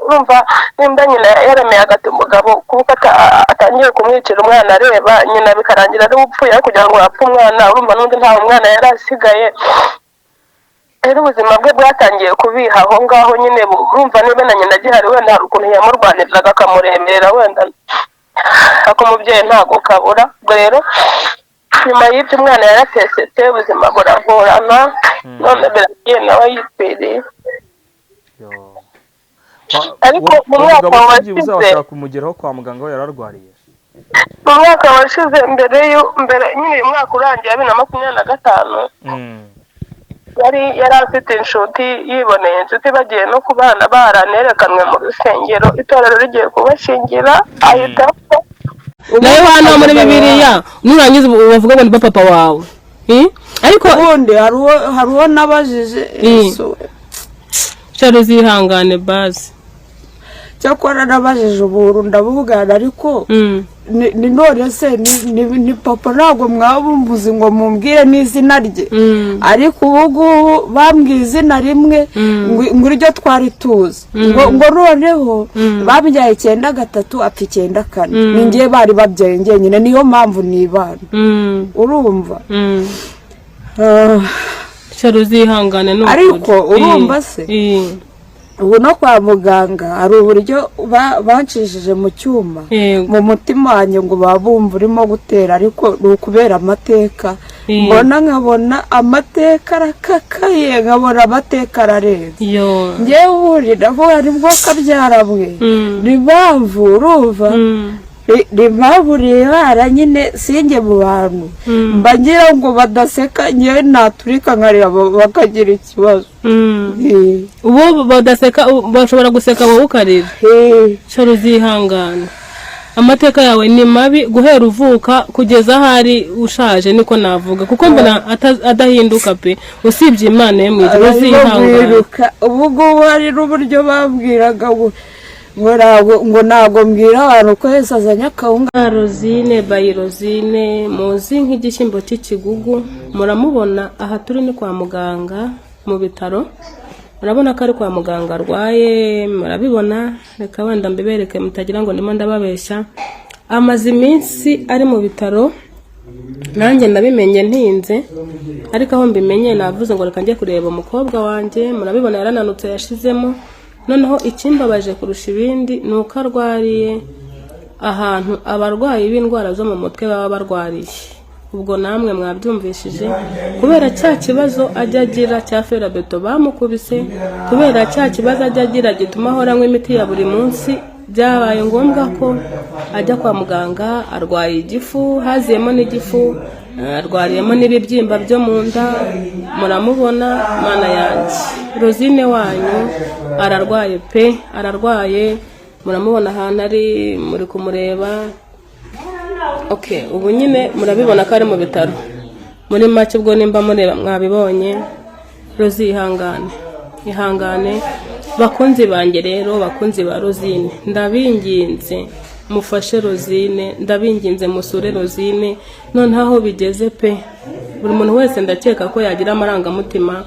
urumva nimba nyina yaremeye agati umugabo kuko atangiye kumwicira umwana areba nyina bikarangira ari upfuye kugira ngo apfe umwana urumva n'undi nta umwana yari asigaye rero ubuzima bwe bwatangiye kubiha aho ngaho nyine urumva niba na nyina agihari wenda hari ukuntu yamurwaniriraga akamuremerera wenda ako umubyeyi ntago kabura ubwo rero nyuma y'ibyo umwana yaratesetse ubuzima buragorana none biragiye nawe yipfiriye ariko mu mwaka washize uzashaka kumugeraho kwa muganga we yararwariye mu mwaka washize mbere nyine uyu mwaka urangiye 2025 yari afite inshuti yiboneye inshuti bagiye no kubana baranerekanwe mu rusengero itorero rigiye kubashingira ahita nawe hano muri Bibiliya nurangiza bavuga ngo ni papa wawe ariko ubundi hari uwo nabajije cyaro zihangane base cyakora nabajije uburu ndabuvugana ariko ni none se ni papa ntabwo mwabumbuze ngo mumbwire n'izina rye ariko ubu bambwiye izina rimwe ngo iryo twari tuzi ngo noneho babyaye 9 apfa 9 ni ngiye bari babyaye nyine niyo mpamvu nibana urumva cyaro zihangane no ariko urumva se ubu no kwa muganga hari uburyo bancishije mu cyuma mu mutima wanjye ngo babumva urimo gutera ariko ukubera amateka nkabona amateka arakakaye nkabona amateka arareba ngewe uburira aho hari bwo kabyarabwe ni mpamvu urumva rimaburiye nyine singe mu bantu mbagira ngo badaseka nyewe naturika nkareba bakagira ikibazo ubu badaseka bashobora guseka wowe ukarira cyaro zihangana amateka yawe ni mabi guhera uvuka kugeza hari ushaje niko navuga kuko mbona adahinduka pe usibye Imana yo mu ijuru zihangana ubu hari n'uburyo babwiraga ngo ntago mbwira abantu ko Yesu azanye akawunga Rosine by Rosine muzi nk'igishyimbo cy'ikigugu muramubona aha turi ni kwa muganga mu bitaro murabona ko ari kwa muganga arwaye murabibona reka wenda mbibereke mutagira ngo ndimo ndababeshya amaze iminsi ari mu bitaro nanjye ndabimenye ntinze ariko aho mbimenye navuze ngo reka njye kureba umukobwa wanjye murabibona yarananutse yashizemo noneho ikimbabaje kurusha ibindi nuko arwariye ahantu abarwayi b'indwara zo mu mutwe baba barwariye ubwo namwe mwabyumvishije kubera cya kibazo ajya agira cya ferabeto bamukubise kubera cya kibazo ajya agira gituma ahoranywa imiti ya buri munsi byabaye ngombwa ko ajya kwa muganga arwaye igifu haziyemo n'igifu arwariyemo n'ibibyimba byo mu nda muramubona mana yanjye Rosine wanyu ararwaye pe ararwaye muramubona ahantu ari muri kumureba ubu nyine murabibona ko ari mu bitaro muri make ubwo nimba mureba mwabibonye Rosi ihangane bakunzi banjye rero bakunzi ba Rosine ndabinginze mufashe Rosine ndabinginze musure Rosine none aho bigeze pe buri muntu wese ndakeka ko yagira amarangamutima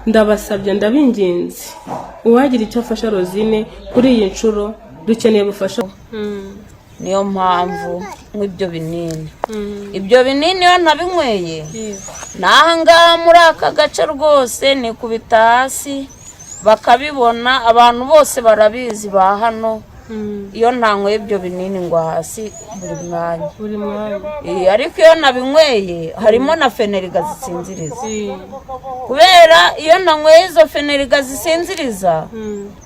ndabasabye ndabinginze uwagira icyo afasha Rosine kuri iyi ncuro dukeneye bufasha niyo mpamvu nk'ibyo binini ibyo binini yo nabinyweye nahangaha muri aka gace rwose ni kubita hasi bakabibona abantu bose barabizi ba hano iyo ntanyweye ibyo binini ngo hasi buri mwanya ariko iyo nabinyweye harimo na feneriga zisinziriza kubera iyo nanyweye izo feneriga zisinziriza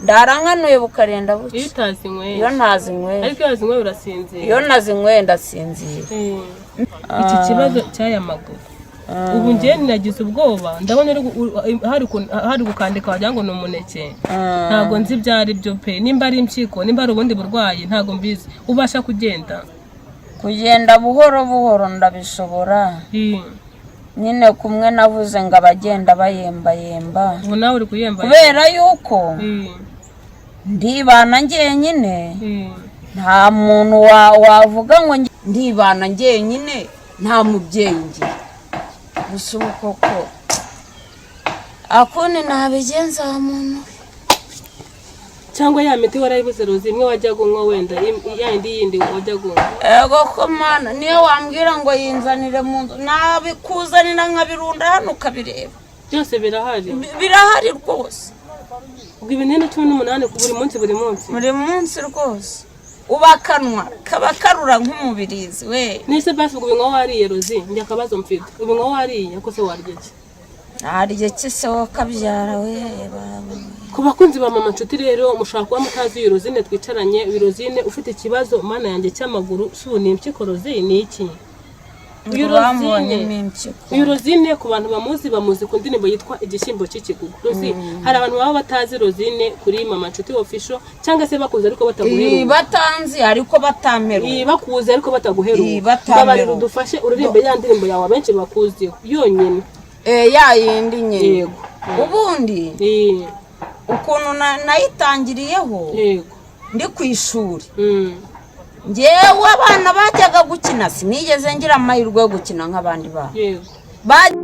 ndarankanuye bukarenda buke iyo ntazinyweye ariko iyo nazinyweye urasinzira iyo nazinyweye ndasinzira iki kibazo cy'aya maguru ubu njye nagize ubwoba ndabona hari gukandika wagira ngo ni umuneke ntabwo nzi ibyo ari byo pe nimba ari impyiko nimba ari ubundi burwayi ntabwo mbizi ubasha kugenda buhoro buhoro ndabishobora nyine kumwe navuze ngo abagenda bayembayemba ubu nawe uri kuyemba kubera yuko ndibana njyenyine nta muntu wavuga ngo ndibana njyenyine nta mubyeyi ngira gusa ubu koko akundi nabigenza muntu cyangwa ya miti warayibuze Rozi imwe wajya gunywa wenda yindi wajya gunywa ego ko mana niyo wambwira ngo yinzanire mu nzu nabikuzanira nkabirunda hano ukabireba byose birahari rwose ubwo ibinini 18 buri munsi rwose ubakanwa kaba karura nk'umubirizi we nise basi ubwo binywa wariye Rozi njya kabazo mfite ubinywa wariye ko se warye iki se wakabyara we ku bakunzi ba mama nshuti rero mushaka kuba mutazi Rozine twicaranye Rozine ufite ikibazo mana yanjye cy'amaguru subuni impyiko Rozine iki Rozine ku bantu bamuzi ku ndirimbo yitwa Igishyimbo cy'Ikigugu Rozine hari abantu baba batazi Rozine kuri mama nshuti official cyangwa se bakuze ariko bataguheruka batanzi ariko batameruka bakuze ariko bataguheruka babarira udufashe uririmbe ya ndirimbo yawe benshi bakuziho yonyine ya yindi nyine ubundi ukuntu nayitangiriyeho ndi ku ishuri ngewe abana bajyaga gukina sinigeze ngira amahirwe yo gukina nk'abandi bana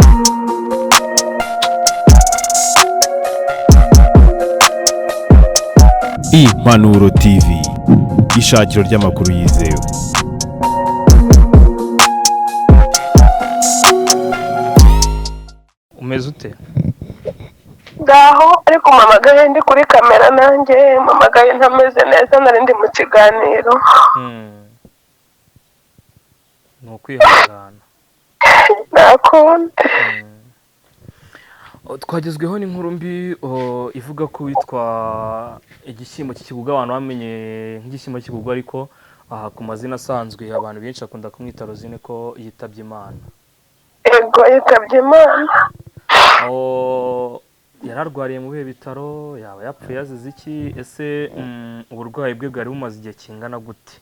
Impanuro TV ishakiro ry'amakuru yizewe. Umeze ute? Ngaho ariko mamagaye ndi kuri kamera nanjye mamagaye ntameze neza nari ndi mu kiganiro. No kwihangana. Nakunda. Twagezweho n'inkuru mbi ivuga ko witwa Igishyimbo cy'Ikigugu abantu bamenye nk'igishyimbo cy'Ikigugu ariko ku mazina asanzwe abantu benshi akunda kumwita Rozine ko yitabye Imana. Ego yitabye Imana. Yararwariye mu bihe bitaro yaba yapfuye yazize iki ese uburwayi bwe bwari bumaze igihe kingana gute?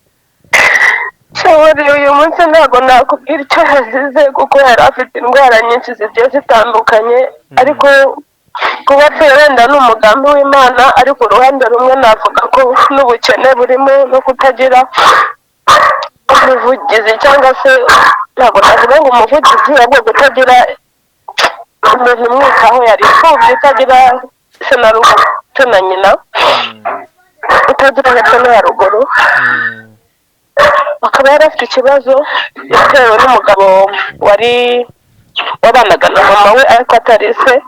Uyu munsi ntabwo nakubwira icyo yazize kuko yari afite indwara nyinshi zigiye zitandukanye ariko kuba apfuye wenda ni umugambi w'Imana ariko uruhande rumwe navuga ko n'ubukene burimo no kutagira umuvugizi cyangwa se ntabwo navuga ngo umuvugizi ahubwo kutagira umuntu umwitaho yari imfubyi itagira se na ruguru se na nyina utagira hepfo no haruguru akaba yari afite ikibazo yatewe n'umugabo wabanaga na mama we ariko atari se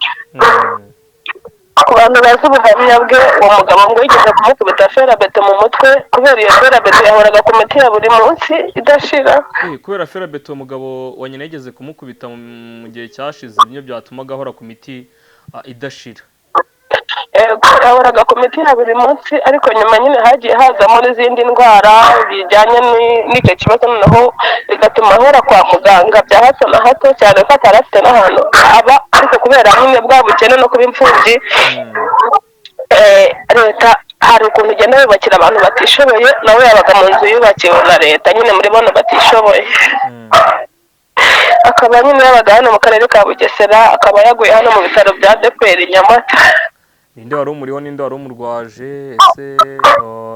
ku bantu bazi ubuhamya bwe uwo mugabo ngo yigeze kumukubita ferabeto mu mutwe kubera iyo ferabeto yahoraga ku miti ya buri munsi idashira kubera ferabeto umugabo wa nyina yigeze kumukubita mu gihe cyashize niyo byatumaga ahora ku miti idashira yahoraga ku miti ya buri munsi ariko nyuma nyine hagiye hazamo n'izindi ndwara bijyanye n'icyo kibazo noneho bigatuma ahora kwa muganga bya hato na hato cyane ko atari afite n'ahantu aba ariko kubera nyine bwa bukene no kuba imfubyi leta hari ukuntu igenda yubakira abantu batishoboye nawe yabaga mu nzu yubakiwe na leta nyine muri bano batishoboye akaba nyine yabaga hano mu karere ka Bugesera akaba yaguye hano mu bitaro bya DPR Nyamata. Ninde wari umuriho ninde wari umurwaje ese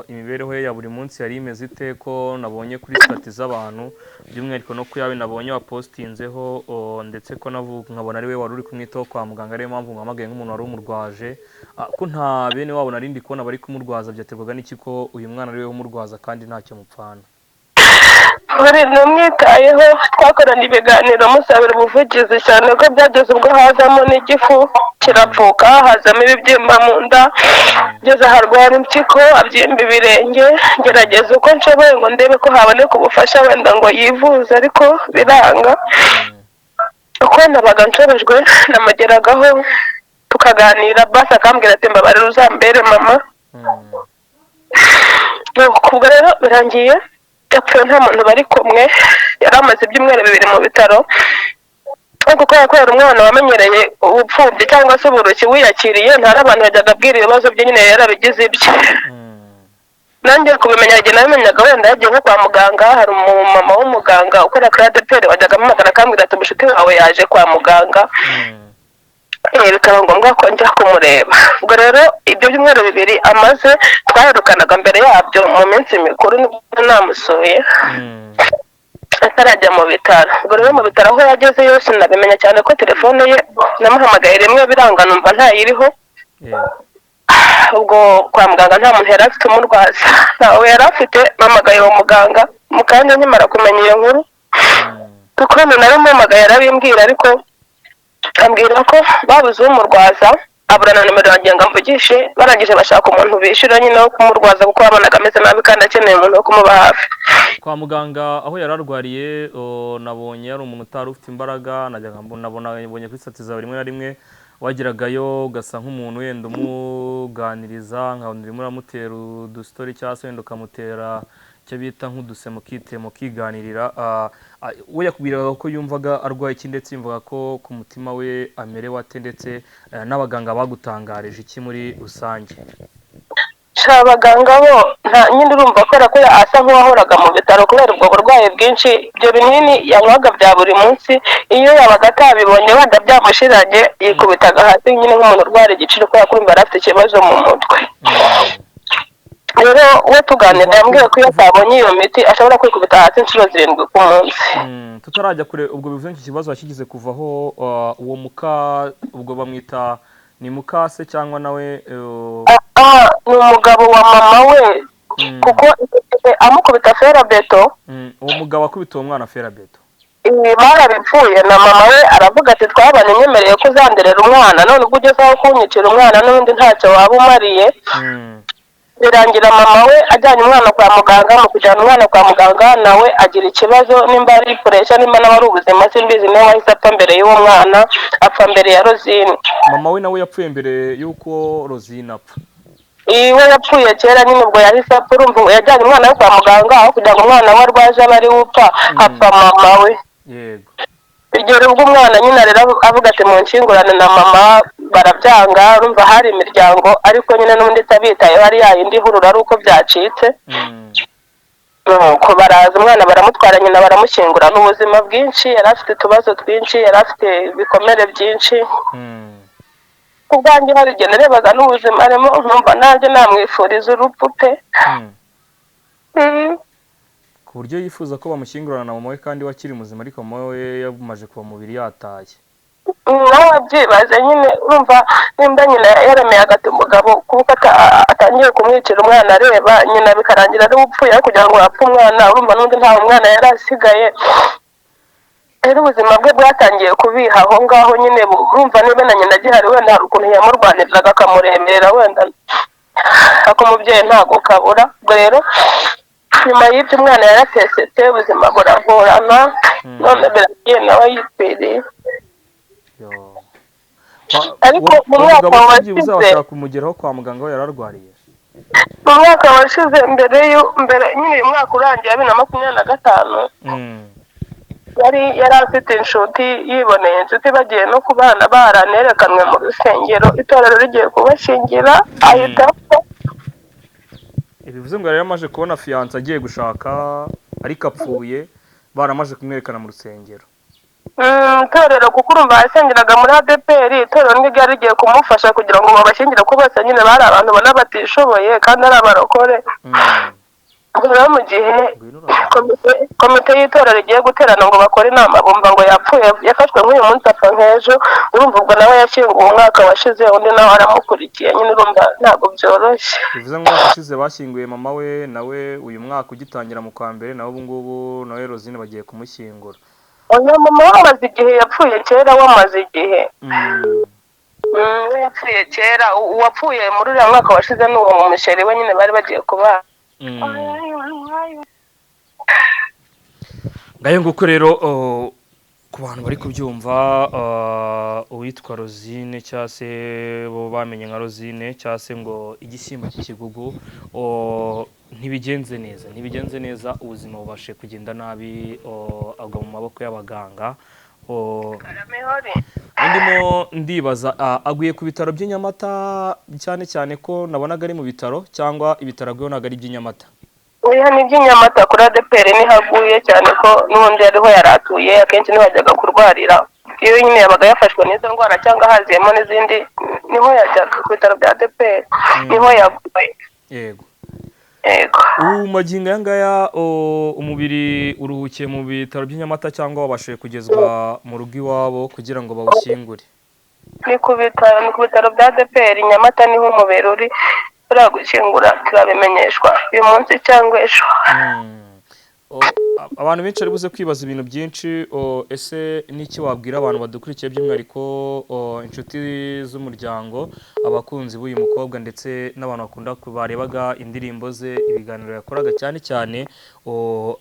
imibereho ye ya buri munsi yari imeze ite ko nabonye kuri stati z'abantu by'umwihariko no kuyawe nabonye wa postinzeho ndetse ko nkabona ari we wari uri kumwitaho kwa muganga ariyo mpamvu ngamagaye nk'umuntu wari umurwaje ko nta bene wabo narindi kubona bari kumurwaza byaterwaga n'iki ko uyu mwana ari we umurwaza kandi ntacyo mupfana? Buri numwitayeho twakorana ibiganiro musabira ubuvugizi cyane ko byageze ubwo hazamo n'igifu kirapfuka hazamo ibibyimba mu nda ngeze harwara impyiko abyimba ibirenge ngerageza uko nshoboye ngo ndebe ko haboneka ubufasha wenda ngo yivuze ariko biranga uko nabaga nshobojwe namugeragaho tukaganira basi akambwira ati mbabarira uzambere mama ubwo rero birangiye yapfuye nta muntu bari kumwe yari amaze ibyumweru 2 mu bitaro kuko kubera umwana wamenyereye ubupfubyi cyangwa se uburuki wiyakiriye ntari abantu bajyaga abwira ibibazo bye nyine yarabigize ibye nanjye kubimenya igihe nabimenyaga wenda yagiye nko kwa muganga hari umumama w'umuganga ukora kuri ADPR wajyaga amagana akambwira ati umushuti wawe yaje kwa muganga bikaba ngombwa ko njya kumureba. Ubwo rero ibyo byumweru 2 amaze twaherukanaga mbere yabyo mu minsi mikuru nibwo namusuye atarajya mu bitaro. Ubwo rero mu bitaro aho yageze yose nabimenya cyane ko telefone ye namuhamagaye rimwe biranga numva ntayiriho ubwo kwa muganga nta muntu yari afite umurwaza, ntawe yari afite. Mpamagaye uwo muganga mu kanya nkimara kumenya iyo nkuru, kuko nari mpamagaye arabimbwira, ariko ambwira ko babuze umurwaza, abura na nimero yanjye ngo amvugishe. Barangije bashaka umuntu bishyura nyine wo kumurwaza, kuko babonaga ameze nabi kandi akeneye umuntu wo kumuba hafi. Kwa muganga aho yari arwariye nabonye yari umuntu utari ufite imbaraga, nabonye kuri statiza rimwe na rimwe wageragayo ugasa nk'umuntu wenda umuganiriza, nkabona urimo uramutera udustori cyangwa se wenda ukamutera icyo bita nk'uduse mukiganirira. We yakubwiraga ko yumvaga arwaye iki, ndetse yumvaga ko ku mutima we amerewe ate, ndetse n'abaganga bagutangarije iki muri rusange? Abaganga bo nyine urumva ko asa nk'uwahoraga mu bitaro kubera ubwo burwayi bwinshi. Ibyo binini yanywaga bya buri munsi, iyo yabaga atabibonye wenda byamushiranye yikubitaga hasi nyine nk'umuntu urwara igiciro, kubera ko yari afite ikibazo mu mutwe. Rero we tuganira yambwiye ko iyo atabonye iyo miti ashobora kwikubita hasi inshuro 7 ku munsi. Tutarajya kure ubwo bivuze iki kibazo wakigize kuvaho, uwo ubwo bamwita ni mukase cyangwa nawe? Ni umugabo wa mama we, kuko amukubita ferabeto. Uwo mugabo akubita uwo mwana ferabeto barabipfuye na mama we aravuga ati twabanye nyemereye ko uzanderera umwana, none ubwo ugezeho kunyicira umwana n'ubundi ntacyo waba umariye. Birangira mama we ajyanye umwana kwa muganga. Mu kujyana umwana kwa muganga nawe agira ikibazo, nimba ari puresha nimba nawe ari ubuzima simbizi, niwe wahise apfa mbere y'uwo mwana, apfa mbere ya Rosine. Mama we nawe yapfuye mbere y'uko Rosine apfa? We yapfuye kera nyine, ubwo yahise apfa. Urumva yajyanye umwana we kwa muganga, aho kugira ngo umwana we arwaje abe ari we upfa, apfa mama we. Yego. Iryo ubwo umwana nyine rero avuga ati mu nshingurane na mama, barabyanga. Urumva hari imiryango, ariko nyine n'ubundi itabitayeho, hari yayindi hurura ari uko byacitse. Nuko baraza umwana baramutwara, nyina baramushyingura. N'ubuzima bwinshi, yari afite utubazo twinshi, yari afite ibikomere byinshi. Ku bwanjye hari igihe narebaga n'ubuzima arimo, nkumva nanjye namwifuriza urupfu pe. Ku buryo yifuza ko bamushyingurana na mama we kandi wakiri muzima, ariko mama we yamaze kuba mubiri yataye. Nawe byibaze nyine, urumva nimba nyina yaremeye agati umugabo, kuko atangiye kumwicira umwana areba, nyina bikarangira ari upfuye kugira ngo apfe umwana. Urumva n'undi nta umwana yari asigaye, rero ubuzima bwe bwatangiye kubiha aho ngaho nyine. Urumva niba na nyina agihari, wenda hari ukuntu yamurwaniriraga akamuremerera, wenda ako umubyeyi ntabwo kabura. Ubwo rero nyuma y'ibyo umwana yaratesetse, ubuzima buragorana, none biragiye nawe yipfiriye. Ariko mu mwaka washize uzabashaka kumugeraho kwa muganga we yararwariye? Mu mwaka washize mbere nyine uyu mwaka urangiye 2025, yari afite inshuti, yiboneye inshuti bagiye no kubana, baranerekanwe mu rusengero, itorero rigiye kubashingira, ahita apfa. Bivuze ngo yari yamaze kubona fiyanse agiye gushaka, ariko apfuye baramaze kumwerekana mu rusengero. Itorero kuko urumva yasengeraga muri ADPR, itorero niryo ryari rigiye kumufasha kugira ngo babashyingire, ko bose nyine bari abantu ubona batishoboye kandi ari abarokore. Rero mu gihe komite y'itorero rigiye guterana ngo bakore inama, bumva ngo yapfuye, yafashwe nk'uyu munsi apfa nk'ejo. Urumva ubwo nawe yashyinguwe umwaka washize, undi nawe aramukurikiye. Nyine urumva ntabwo byoroshye. Bivuze ngo umwaka washize bashyinguye mama we, nawe uyu mwaka ugitangira mu kwa mbere, nawe ubu ngubu nawe Rosine bagiye kumushyingura. Oya, mama wamaze igihe, yapfuye kera, wamaze igihe. Yapfuye kera, uwapfuye muri uriya mwaka washize ni uwo musheri we, nyine bari bagiye kubana. Ngayo nguko rero ku bantu bari kubyumva, uwitwa Rosine cyangwa se bo bamenye nka Rosine cyangwa se ngo igishyimbo cy'ikigugu, ntibigenze neza, ubuzima bubashe kugenda nabi, agwa mu maboko y'abaganga. Ndimo ndibaza, aguye ku bitaro by'i Nyamata cyane ko nabonaga ari mu bitaro, cyangwa ibitaro agweho ntabwo ari iby'i Nyamata? Oya, ni iby'i Nyamata kuri ADPR niho aguye, cyane ko n'ubundi ariho yaratuye, akenshi niho yajyaga kurwarira. Iyo nyine yabaga yafashwe n'izo ndwara cyangwa haziyemo n'izindi, niho yajyaga ku bitaro bya ADPR, niho yaguye. Yego. Yego. Magingo aya ngaya umubiri uruhukiye mu bitaro by'i Nyamata, cyangwa wabashije kugezwa mu rugo iwabo kugira ngo bawushyingure? ni ku bitaro bya ADPR Nyamata niho umubiri uri turagushyingura turabimenyeshwa uyu munsi cyangwa ejo. Abantu benshi ari buze kwibaza ibintu byinshi, ese n'iki wabwira abantu badukurikiye by'umwihariko inshuti z'umuryango, abakunzi b'uyu mukobwa ndetse n'abantu bakunda barebaga indirimbo ze, ibiganiro yakoraga cyane cyane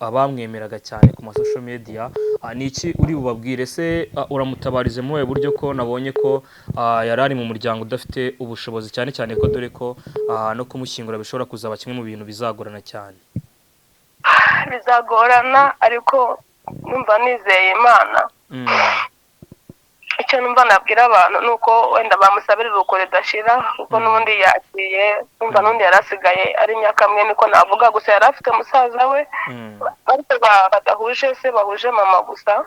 abamwemeraga cyane ku masosho media, n'iki uri bubabwire? Se uramutabarize mu buryo ko nabonye ko yari ari mu muryango udafite ubushobozi cyane cyane ko dore ko no kumushyingura bishobora kuzaba kimwe mu bintu bizagorana cyane. Bizagorana ariko numva nizeye Imana. Icyo numva nabwira abantu nuko wenda bamusabira uruko ridashira kuko n'ubundi yakiye, numva n'undi yarasigaye ari nyakamwe niko navuga, gusa yari afite musaza we ariko badahuje se bahuje mama gusa.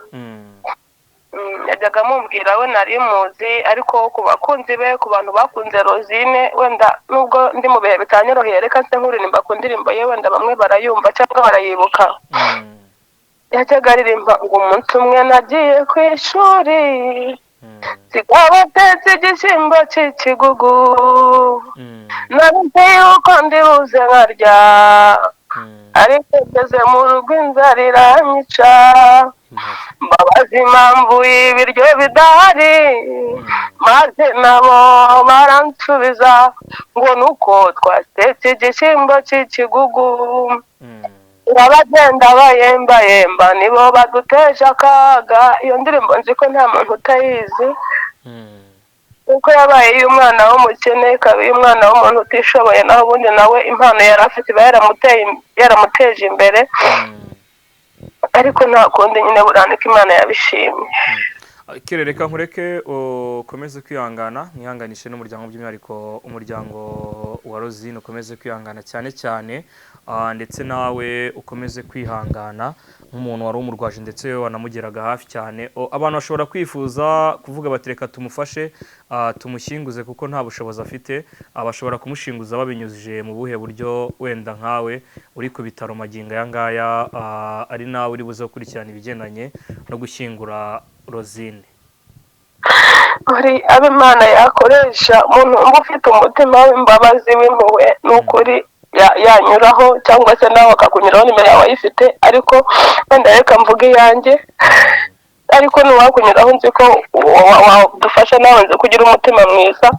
Yajyaga amubwira we nari muzi, ariko ku bakunzi be, ku bantu bakunze Rosine, wenda nubwo ndi mu bihe bitanyoroheye reka se nkuririmba ku ndirimbo ye wenda bamwe barayumva cyangwa barayibuka. Yajyaga aririmba ngo umunsi umwe nagiye ku ishuri sigabatetse igishyimbo cy'ikigugu nabise yuko ndi buze nkarya ariko ngeze mu rugo inzara iranyica mbabaza impamvu y'ibiryo bidahari maze nabo baransubiza ngo nuko twatetse igishyimbo cy'ikigugu abagenda bayembayemba nibo baduteje akaga. Iyo ndirimbo nzi ko nta muntu utayizi kuko yabaye y'umwana w'umukene, ikaba y'umwana w'umuntu utishoboye, naho ubundi nawe impano yari afite iba yaramuteje imbere, ariko nta kundi nyine burandika Imana yabishimye. Reka nkureke ukomeze kwihangana, mwihanganishe n'umuryango by'umwihariko umuryango wa Rosine ukomeze kwihangana cyane cyane, ndetse nawe ukomeze kwihangana nk'umuntu wari umurwaje ndetse wanamugeraga hafi cyane. Abantu bashobora kwifuza kuvuga bati reka tumufashe tumushyinguze kuko nta bushobozi afite, bashobora kumushinguza babinyujije mu buhe buryo? Wenda nkawe uri ku bitaro magingo aya ngaya, ari nawe uri buze gukurikirana ibigendanye no gushyingura Rosine. Muri abo Imana yakoresha, umuntu wumva ufite umutima w'imbabazi w'impuhwe n'ukuri yanyuraho, cyangwa se nawe akakunyuraho nimero yawe ayifite, ariko wenda reka mvuge iyanjye, ariko nuwakunyuraho nzi ko wadufasha nawe nzi kugira umutima mwiza.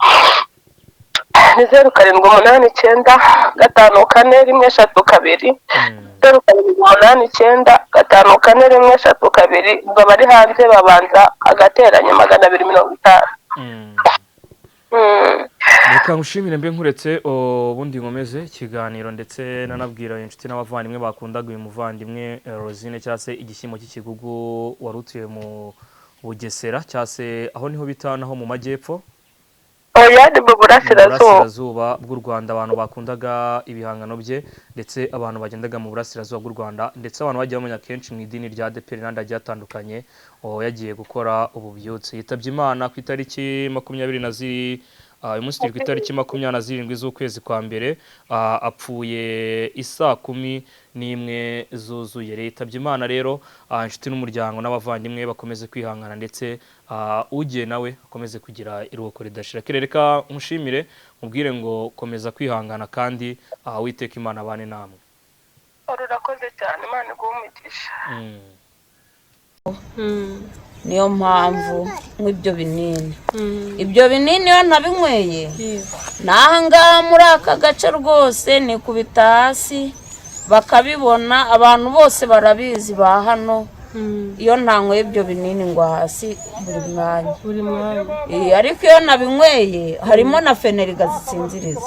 Ni 0789543132 0789543132. ubwo bari hanze babanza agateranya 250. Reka ngushimire mbe nkuretse ubundi nkomeze ikiganiro ndetse nanabwira inshuti n'abavandimwe bakundaga uyu muvandimwe Rosine cyangwa se igishyimbo cy'ikigugu warutuye mu Bugesera cyangwa se aho niho bita naho mu majyepfo. Oyadi mu burasirazuba bw'u Rwanda, abantu bakundaga ibihangano bye ndetse abantu bagendaga mu burasirazuba bw'u Rwanda, ndetse abantu bagiye bamenya kenshi mu idini rya ADPR n'andi agiye atandukanye, yagiye gukora ububyutse. Yitabye Imana ku itariki 20 uyu munsi turi ku itariki 27 z'ukwezi kwa mbere, apfuye isaa 11 zuzuye. Yitabye Imana rero, inshuti n'umuryango n'abavandimwe bakomeze kwihangana ndetse ugiye nawe akomeze kugira iruhuko ridashira. Reka nkushimire mubwire ngo komeza kwihangana kandi witeka Imana abane namwe. Urakoze cyane, Imana igumigisha. Niyo mpamvu nk'ibyo binini, ibyo binini iyo nabinyweye n'ahangaha muri aka gace rwose nikubita hasi bakabibona, abantu bose barabizi ba hano. Iyo ntanyweye ibyo binini ngo hasi buri mwanya, ariko iyo nabinyweye harimo na feneriga zisinziriza,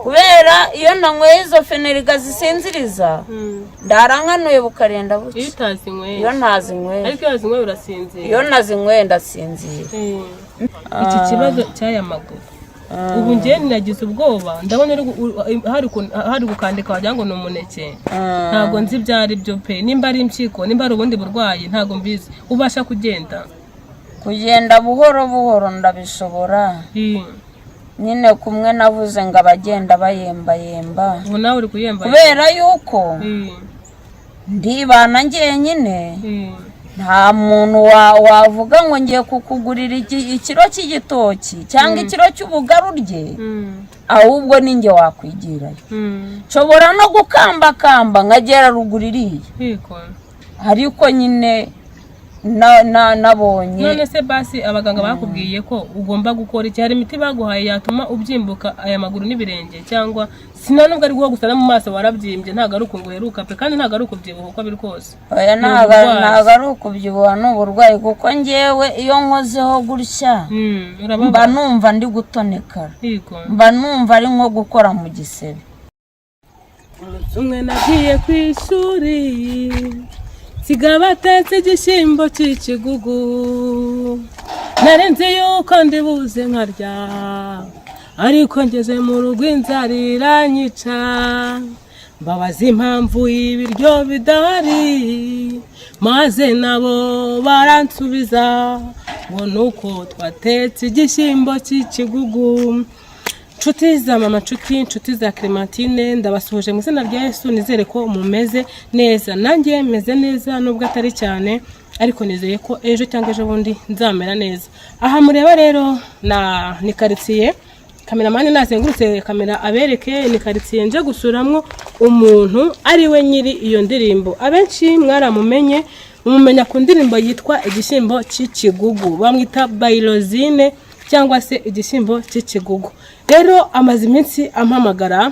kubera iyo nanyweye izo feneriga zisinziriza ndarankanuye bukarenda buke. Iyo ntazinyweye, ariko iyo nazinyweye urasinzira. Iyo nazinyweye ndasinzira. Iki kibazo cy'aya maguru ubu njye nagize ubwoba, ndabona hari gukandika wagira ngo ni umuneke, ntabwo nzi ibyo ari byo pe, nimba ari impyiko nimba ari ubundi burwayi ntabwo mbizi. Ubasha kugenda buhoro buhoro ndabishobora, nyine kumwe navuze ngo abagenda bayembayemba, ubu nawe uri kuyemba kubera yuko ndibana njyenyine nta muntu wavuga ngo ngiye kukugurira ikiro cy'igitoki cyangwa ikiro cy'ubugari urye, ahubwo ninjye wakwigirayo. nshobora no gukambakamba nkagera ruguru iriya, ariko nyine nabonye. none se basi abaganga bakubwiye ko ugomba gukora iki? hari imiti baguhaye yatuma ubyimbuka aya maguru n'ibirenge, cyangwa sina nubwo ari guho gusa no mu maso warabyimbye, ntabwo ari uko ngo uheruka pe, kandi ntabwo ari ukubyibuha uko biri kose. oya ntabwo ari ukubyibuha, ni uburwayi, kuko ngewe iyo nkozeho gutya mba numva ndi gutonekara, mba numva ari nko gukora mu gisebe. umwe nagiye ku ishuri siga batetse igishyimbo cy'ikigugu, narenze yuko ndibuze nkarya, ariko ngeze mu rugo inzara iranyica, mbabaza impamvu y'ibiryo bidahari, maze nabo baransubiza ngo nuko twatetse igishyimbo cy'ikigugu. nshuti za mama nshuti za Clementine, ndabasuhuje mu izina rya Yesu, nizere ko mumeze neza. nanjye meze neza nubwo atari cyane, ariko nizeye ko ejo cyangwa ejo bundi nzamera neza. aha mureba rero ni quartier, kameramani nazengurutse kamera abereke, ni quartier nje gusuramwo umuntu ari we nyiri iyo ndirimbo. abenshi mwaramumenye, mumenya ku ndirimbo yitwa igishyimbo cy'ikigugu, bamwita Bayrozine cyangwa se igishyimbo cy'ikigugu. rero amaze iminsi ampamagara,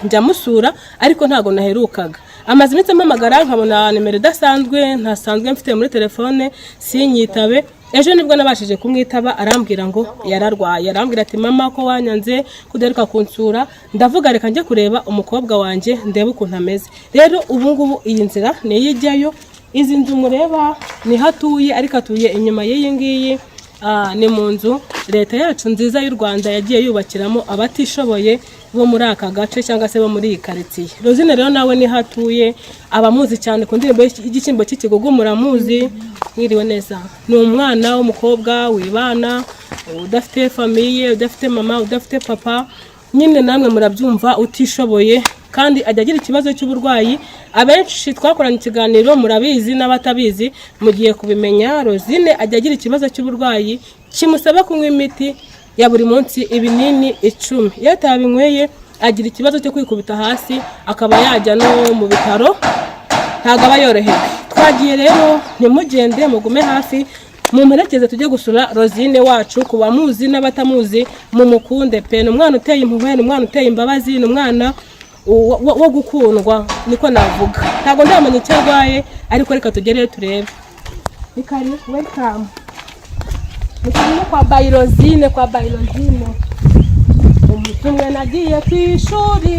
njya musura ariko ntago naherukaga. amaze iminsi ampamagara nkabona nimero idasanzwe, ntasanzwe mfite muri telefone, sinyitabe. ejo nibwo nabashije kumwitaba, arambwira ngo yararwaye. arambwira ati mama ko wanyanze kudaruka kunsura, ndavuga reka njye kureba umukobwa wanjye ndebe ukuntu ameze. rero ubu ngubu iyi nzira niyo ijyayo. izi nzu mureba ni hatuye, ariko atuye inyuma y'iyi ngiyi. ni mu nzu leta yacu nziza y'u Rwanda yagiye yubakiramo abatishoboye bo muri aka gace cyangwa se bo muri iyi quartier. Rosine rero nawe ni hatuye, abamuzi cyane ku ndirimbo y'igishyimbo cy'ikigugu muramuzi. mwiriwe neza, ni umwana w'umukobwa wibana, udafite famiye, udafite mama, udafite papa, nyine namwe murabyumva, utishoboye, kandi ajya agira ikibazo cy'uburwayi. abenshi twakoranye ikiganiro murabizi, n'abatabizi mugiye kubimenya. Rosine ajya agira ikibazo cy'uburwayi kimusaba kunywa imiti ya buri munsi, ibinini 10. iyo atabinyweye agira ikibazo cyo kwikubita hasi, akaba yajya no mu bitaro, ntabwo aba yorohewe. twagiye rero, ntimugende, mugume hafi, mumuherekeze tujye gusura Rosine wacu. ku bamuzi n'abatamuzi mumukunde pe, ni umwana uteye impuhwe, ni umwana uteye imbabazi, ni umwana wo gukundwa, niko navuga. ntabwo ndamenya icyo arwaye, ariko reka tugereyo turebe. ni kari welcome, ni kari kwa Bayrozine, kwa Bayrozine. umwe nagiye ku ishuri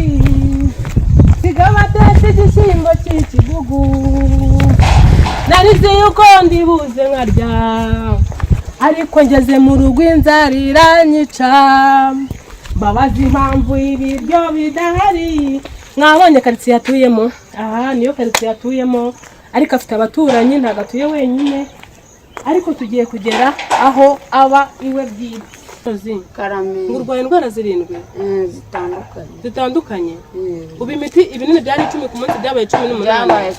siga batetse igishyimbo cy'ikigugu, narize yuko ndibuze nkarya, ariko ngeze mu rugo inzara iranyica, mbabaza impamvu y'ibiryo bidahari. mwabonye quartier yatuyemo, aha niyo quartier yatuyemo, ariko afite abaturanyi, ntabwo atuye wenyine, ariko tugiye kugera aho aba iwe bwite. Karame, urwaye indwara 7 zitandukanye. ubu imiti ibinini byari 10 ku munsi, byabaye 18.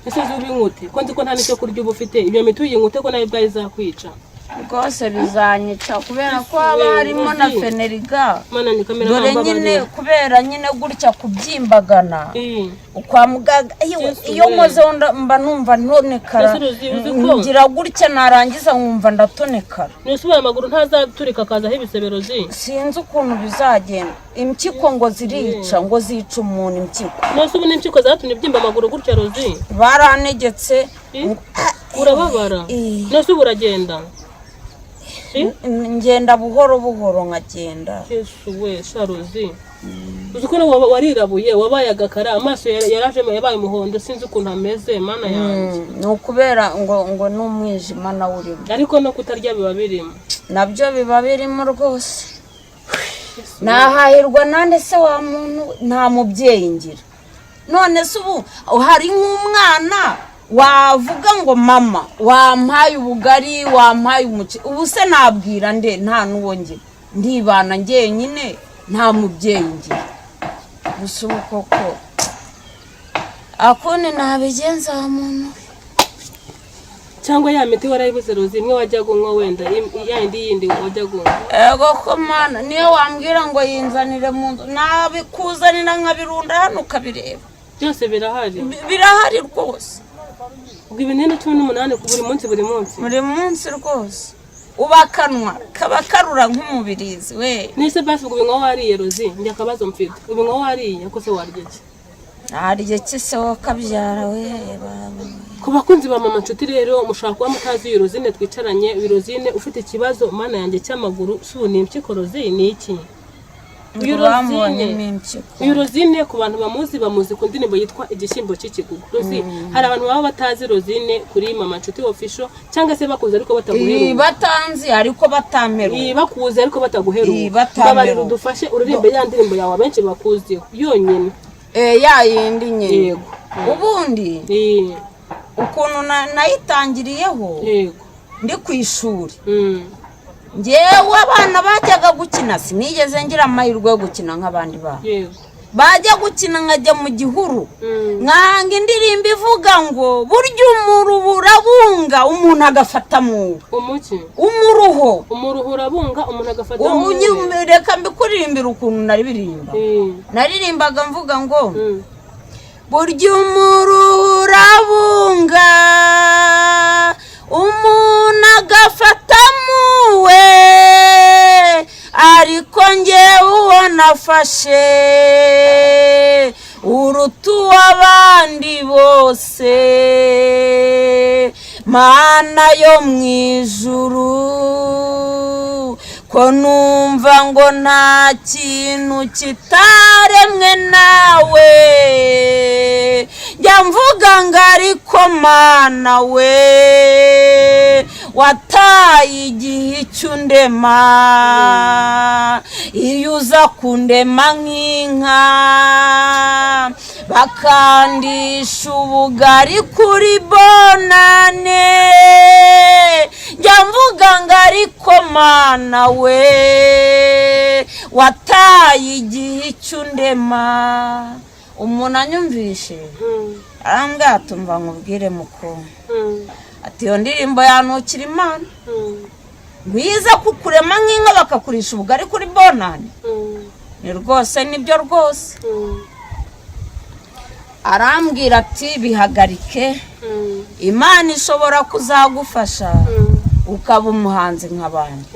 ese ubinkute ko nzi ko nta nicyo kurya uba ufite, ibyo miti uyinkute ko nayo bwayi zakwica rwose, bizanyica kubera ko haba harimo na Feneriga. dore nyine kubera nyine gutya kubyimbagana kwa muganga, iyo nkozeho mba numva ntonekara, ngira gutya narangiza nkumva ndatonekara. nisubiye amaguru ntazaturika akazaho ibisebero sinzi ukuntu bizagenda. impyiko ngo zirica, ngo zica umuntu impyiko. nisubu n'impyiko zatumye byimba amaguru gutya Rozi, baranegetse. urababara? nisubu uragenda? ngenda buhoro buhoro nkagenda. Yesu we Sharozi, uziko warirabuye, wabaye agakara, amaso yarajemo yabaye umuhondo, sinzi ukuntu ameze mana yanjye. ni ukubera ngo n'umwijima na urimo, ariko no kutarya biba birimo, nabyo biba birimo rwose. nahahirwa nande se wa muntu, nta mubyeyi ngira. none se ubu hari nk'umwana wavuga ngo mama wampaye ubugari, wampaye umuceri, ubu se nabwira nde? nta nuwo ngira, ndibana njyenyine, nta mubyeyi ngira. gusa ubu koko akone nabigenza muntu cyangwa ya miti warayibuze Rozi imwe wajya gunywa wenda yindi wajya gunywa ego ko mana niyo wambwira ngo yinzanire mu nzu nabikuzanira nkabirunda hano ukabireba byose birahari rwose ubwo ibinini 18 ku buri munsi rwose ubakanwa kaba karura nk'umubirizi we nise basi ubwo binwa wariye Rozi njya kabazo mfite ubinwa wariye ko se warye ki arye kise wakabyara we ku bakunzi ba mama nshuti rero mushaka kuba mutazi Rozine twicaranye Rozine ufite ikibazo mana yanjye cy'amaguru suni impyiko Rozine iki Rozine ku bantu bamuzi ku ndirimbo yitwa igishyimbo cy'ikigugu Rozine hari abantu baba batazi Rozine kuri mama nshuti official cyangwa se bakuze ariko bataguheruka batanzi ariko batameruka bakuze ariko bataguheruka babarira udufashe uririmbe ya ndirimbo yawe abenshi bakuziho yonyine ya yindi nyine ubundi ukuntu nayitangiriyeho ndi ku ishuri ngewe abana bajyaga gukina sinigeze ngira amahirwe yo gukina nk'abandi bana bajya gukina nkajya mu gihuru nkanga indirimbo ivuga ngo burya umuruho urabunga umuntu agafata mu umuruho urabunga umuntu agafata mu reka mbikuririmbira ukuntu naririmbaga mvuga ngo burya umuruho urabunga umuntu agafata muwe ariko njyewe uwo nafashe uruta uw'abandi bose mana yo mu ijuru ko numva ngo nta kintu kitaremwe nawe njya mvuga ngo ariko mana we wataye igihe cy'undema iyo uza kundema nk'inka bakandisha ubugari kuri bonane njya mvuga ngo ariko mana we wataye igihe cy'undema umuntu anyumvishe arambwira atumva nkubwire muko ati iyo ndirimbo yanukira Imana wiza kukurema nk'inka bakakurisha ubugari kuri bonane ni rwose nibyo rwose arambwira ati bihagarike Imana ishobora kuzagufasha ukaba umuhanzi nk'abandi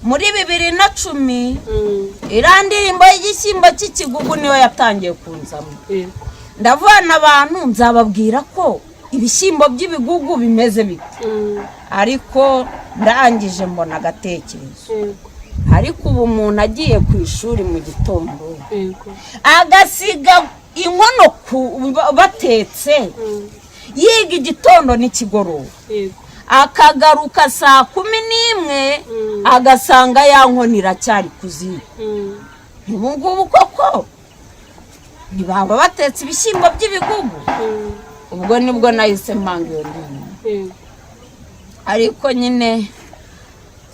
muri 2010 irandirimbo y'igishyimbo cy'ikigugu niyo yatangiye kunzamo ndavana abantu nzababwira ko ibishyimbo by'ibigugu bimeze bite ariko ndangije mbona agatekerezo ariko ubu umuntu agiye ku ishuri mu gitondo agasiga inkono batetse yiga igitondo n'ikigoroba akagaruka saa 11 agasanga ya nkono iracyari kuziba ngubu koko ntibaba batetse ibishyimbo by'ibigugu ubwo nibwo nahise mpanga iyo ndirimbo ariko nyine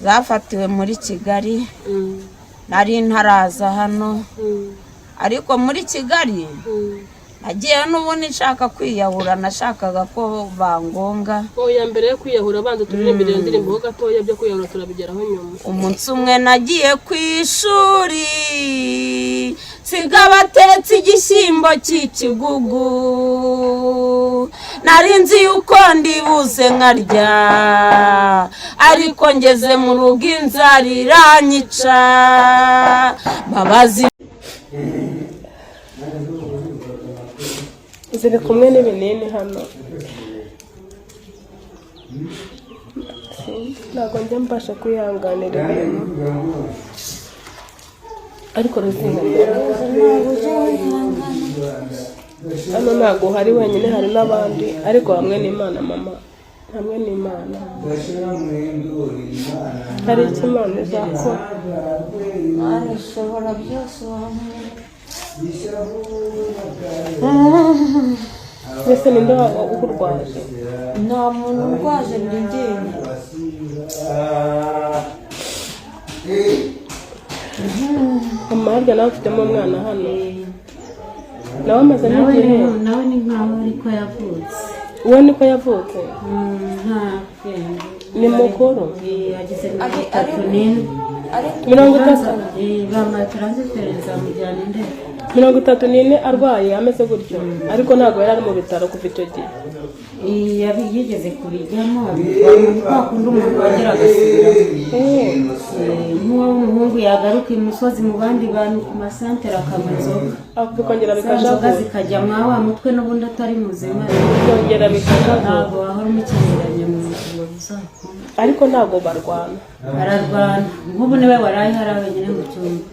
zafatiwe muri Kigali nari ntaraza hano ariko muri Kigali nagiye n'ubundi nshaka kwiyahura nashakaga ko bangonga oya mbere yo kwiyahura banza turirimbire iyo ndirimbo ho gatoya byo kwiyahura turabigeraho nyuma umunsi umwe nagiye ku ishuri siga batetse igishyimbo cy'ikigugu nari nzi yuko ndibuze nkarya ariko ngeze mu rugo inzara iranyica babazi ziri kumwe n'ibinini hano ntabwo njya mbasha kwihanganira ibintu ariko Rozine hano ntabwo hari wenyine hari n'abandi ariko hamwe n'Imana mama hamwe n'Imana hari icyo Imana izakora ishobora byose mbese ninde ukurwaje nta muntu urwaje ndi njyewe mama harya nawe ufitemo umwana hano nawe amaze n'igihe nawe ni nkaho ariko yavutse uwo niko yavutse nta ni mukuru ageze 34 bambaye taransiferi zamujyana indege 34 arwaye ameze gutyo ariko ntabwo yari ari mu bitaro kuva icyo gihe yigeze kubijyamo bakunda umuntu wagira agasubira nk'umuhungu yagaruka imusozi mu bandi bantu ku masantere akanywa inzoga bikongera bikajagura inzoga zikajya mwa wa mutwe n'ubundi atari muzima bikongera bikajagura ntabwo wahora umukinyiranye mu buzima buzakunda ariko ntabwo barwana bararwana nk'ubu niwe waraye hari wenyine mu cyumba